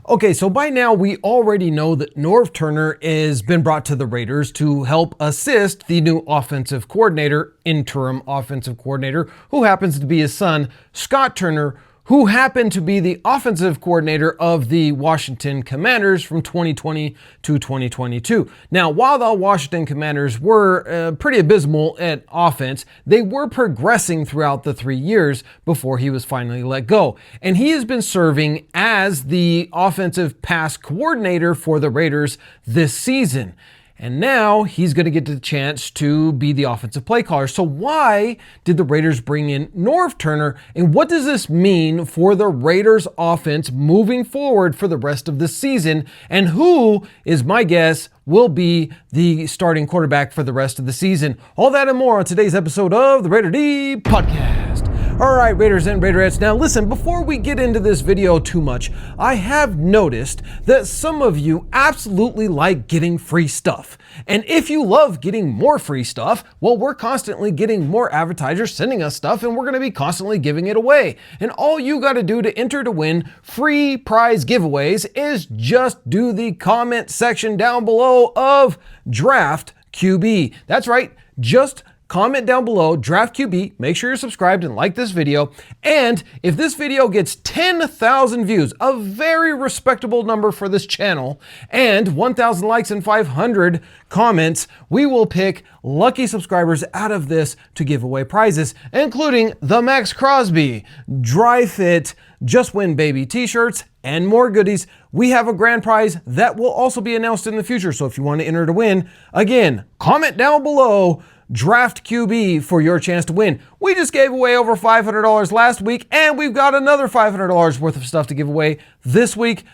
Okay, so by now we already know that Norv Turner has been brought to the Raiders to help assist the new offensive coordinator, interim offensive coordinator, who happens to be his son, Scott Turner, who happened to be the offensive coordinator of the Washington Commanders from 2020 to 2022. Now, while the Washington Commanders were pretty abysmal at offense, they were progressing throughout the 3 years before he was finally let go. And he has been serving as the offensive pass coordinator for the Raiders this season. And now he's going to get the chance to be the offensive play caller. So why did the Raiders bring in Norv Turner? And what does this mean for the Raiders offense moving forward for the rest of the season? And who is my guess will be the starting quarterback for the rest of the season? All that and more on today's episode of the Raider D Podcast. All right, Raiders and Raiderettes. Now listen, before we get into this video too much, I have noticed that some of you absolutely like getting free stuff. And if you love getting more free stuff, well, we're constantly getting more advertisers sending us stuff and we're going to be constantly giving it away. And all you got to do to enter to win free prize giveaways is just do the comment section down below of Draft QB. That's right, just comment down below, Draft QB, make sure you're subscribed and like this video. And if this video gets 10,000 views, a very respectable number for this channel, and 1,000 likes and 500 comments, we will pick lucky subscribers out of this to give away prizes, including the Max Crosby, Dry Fit, Just Win Baby t-shirts, and more goodies. We have a grand prize that will also be announced in the future. So if you want to enter to win, again, comment down below, Draft QB for your chance to win. We just gave away over $500 last week, and we've got another $500 worth of stuff to give away this week.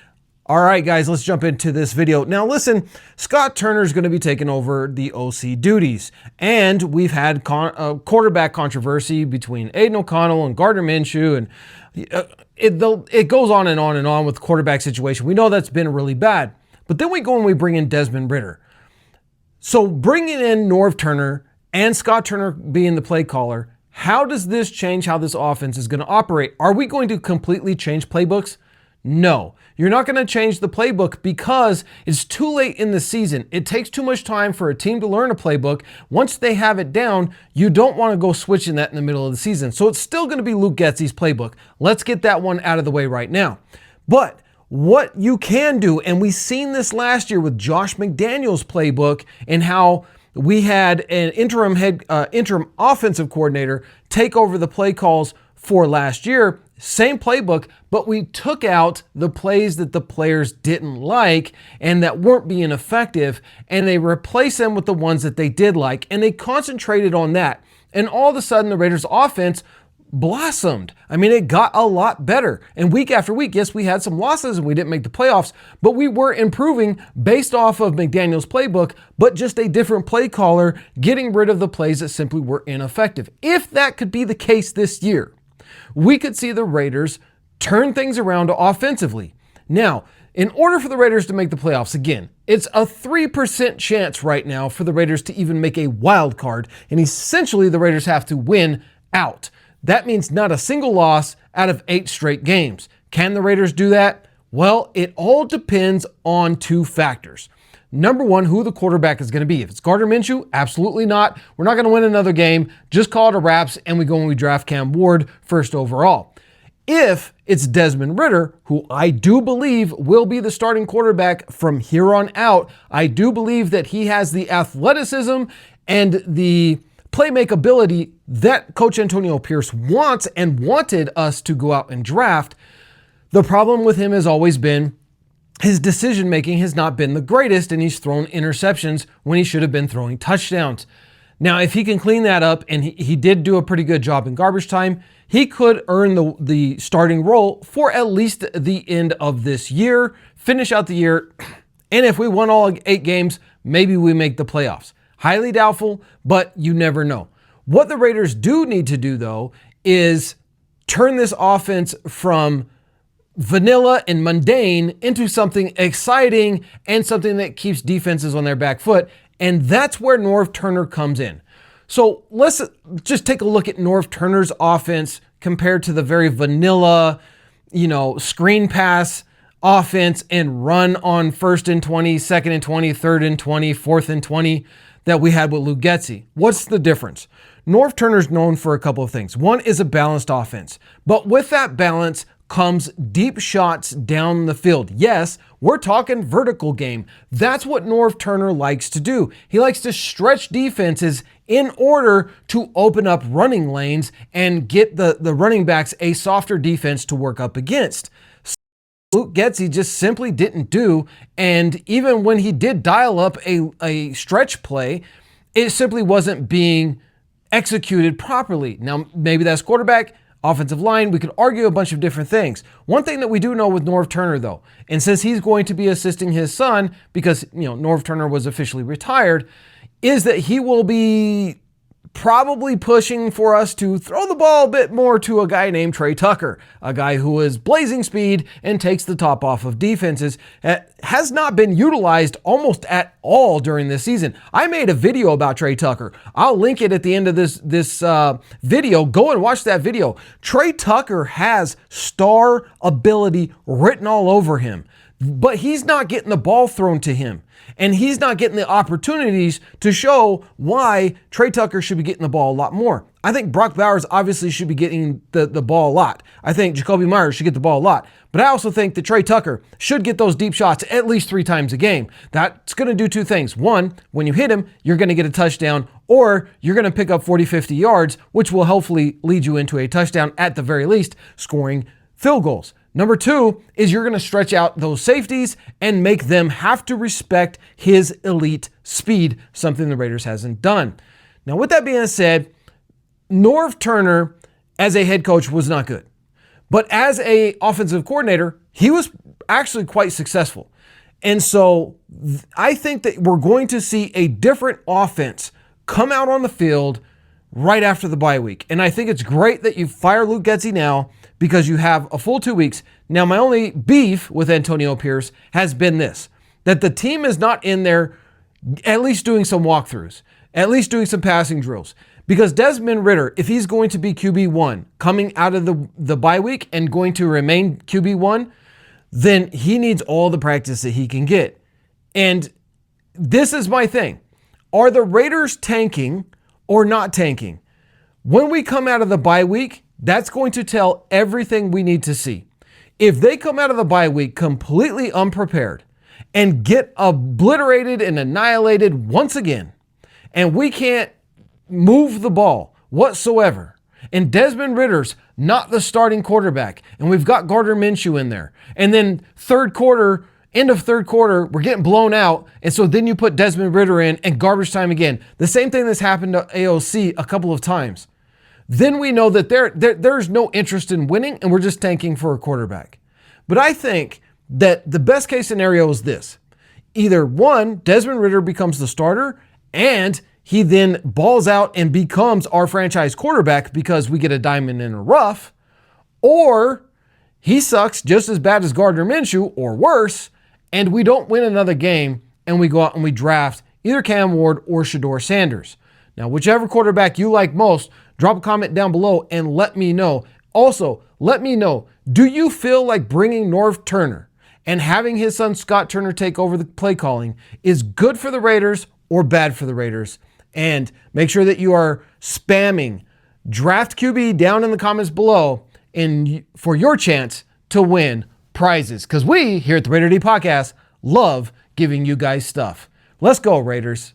All right, guys, let's jump into this video. Now, listen, Scott Turner is going to be taking over the OC duties, and we've had quarterback controversy between Aiden O'Connell and Gardner Minshew, and it goes on and on and on with the quarterback situation. We know that's been really bad, but then we go and we bring in Desmond Ridder. So bringing in Norv Turner and Scott Turner being the play caller, how does this change how this offense is going to operate? Are we going to completely change playbooks? No, you're not going to change the playbook because it's too late in the season. It takes too much time for a team to learn a playbook. Once they have it down, you don't want to go switching that in the middle of the season. So it's still going to be Luke Getsy's playbook. Let's get that one out of the way right now. But what you can do, and we've seen this last year with Josh McDaniels' playbook and how we had an interim offensive coordinator take over the play calls for last year. Same playbook, but we took out the plays that the players didn't like and that weren't being effective, and they replaced them with the ones that they did like, and they concentrated on that. And all of a sudden, the Raiders' offense blossomed. I mean, it got a lot better. And week after week, yes, we had some losses and we didn't make the playoffs, but we were improving based off of McDaniels' playbook, but just a different play caller, getting rid of the plays that simply were ineffective. If that could be the case this year, we could see the Raiders turn things around offensively. Now, in order for the Raiders to make the playoffs, again, it's a 3% chance right now for the Raiders to even make a wild card, and essentially the Raiders have to win out. That means not a single loss out of 8 straight games. Can the Raiders do that? Well, it all depends on 2 factors. Number one, who the quarterback is going to be. If it's Gardner Minshew, absolutely not. We're not going to win another game. Just call it a wraps, and we go and we draft Cam Ward first overall. If it's Desmond Ridder, who I do believe will be the starting quarterback from here on out, I do believe that he has the athleticism and the playmakeability that Coach Antonio Pierce wants and wanted us to go out and draft. The problem with him has always been his decision-making has not been the greatest, and he's thrown interceptions when he should have been throwing touchdowns. Now, if he can clean that up, and he did do a pretty good job in garbage time, he could earn the starting role for at least the end of this year, finish out the year, and if we won all 8 games, maybe we make the playoffs. Highly doubtful, but you never know. What the Raiders do need to do, though, is turn this offense from vanilla and mundane into something exciting and something that keeps defenses on their back foot. And that's where Norv Turner comes in. So let's just take a look at Norv Turner's offense compared to the very vanilla, screen pass offense and run on 1st and 20, 2nd and 20, 3rd and 20, 4th and 20 that we had with Luke Getsy. What's the difference? Norv Turner's known for a couple of things. One is a balanced offense, but with that balance comes deep shots down the field. Yes, we're talking vertical game. That's what Norv Turner likes to do. He likes to stretch defenses in order to open up running lanes and get the running backs a softer defense to work up against. Luke Getsy just simply didn't do, and even when he did dial up a stretch play, it simply wasn't being executed properly. Now, maybe that's quarterback, offensive line, we could argue a bunch of different things. One thing that we do know with Norv Turner, though, and since he's going to be assisting his son, because Norv Turner was officially retired, is that he will be probably pushing for us to throw the ball a bit more to a guy named Trey Tucker, a guy who is blazing speed and takes the top off of defenses. Has not been utilized almost at all during this season. I made a video about Trey Tucker. I'll link it at the end of this video. Go and watch that video. Trey Tucker has star ability written all over him, but he's not getting the ball thrown to him. And he's not getting the opportunities to show why Trey Tucker should be getting the ball a lot more. I think Brock Bowers obviously should be getting the ball a lot. I think Jacoby Myers should get the ball a lot. But I also think that Trey Tucker should get those deep shots at least 3 times a game. That's going to do 2 things. One, when you hit him, you're going to get a touchdown, or you're going to pick up 40, 50 yards, which will hopefully lead you into a touchdown, at the very least, scoring field goals. Number 2 is you're going to stretch out those safeties and make them have to respect his elite speed, something the Raiders hasn't done. Now, with that being said, Norv Turner as a head coach was not good. But as a offensive coordinator, he was actually quite successful. And so I think that we're going to see a different offense come out on the field right after the bye week. And I think it's great that you fire Luke Getsy now, because you have a full 2 weeks. Now, my only beef with Antonio Pierce has been this, that the team is not in there at least doing some walkthroughs, at least doing some passing drills. Because Desmond Ridder, if he's going to be QB1 coming out of the bye week and going to remain QB1, then he needs all the practice that he can get. And this is my thing. Are the Raiders tanking or not tanking? When we come out of the bye week, that's going to tell everything we need to see. If they come out of the bye week completely unprepared and get obliterated and annihilated once again, and we can't move the ball whatsoever, and Desmond Ridder's not the starting quarterback, and we've got Gardner Minshew in there, and then end of third quarter, we're getting blown out, and so then you put Desmond Ridder in and garbage time again. The same thing that's happened to AOC a couple of times. Then we know that there's no interest in winning, and we're just tanking for a quarterback. But I think that the best case scenario is this. Either one, Desmond Ridder becomes the starter, and he then balls out and becomes our franchise quarterback because we get a diamond in a rough, or he sucks just as bad as Gardner Minshew, or worse, and we don't win another game, and we go out and we draft either Cam Ward or Shedeur Sanders. Now, whichever quarterback you like most, drop a comment down below and let me know. Also, let me know, do you feel like bringing Norv Turner and having his son Scott Turner take over the play calling is good for the Raiders or bad for the Raiders? And make sure that you are spamming Draft QB down in the comments below for your chance to win prizes. Because we here at the Raider D Podcast love giving you guys stuff. Let's go, Raiders.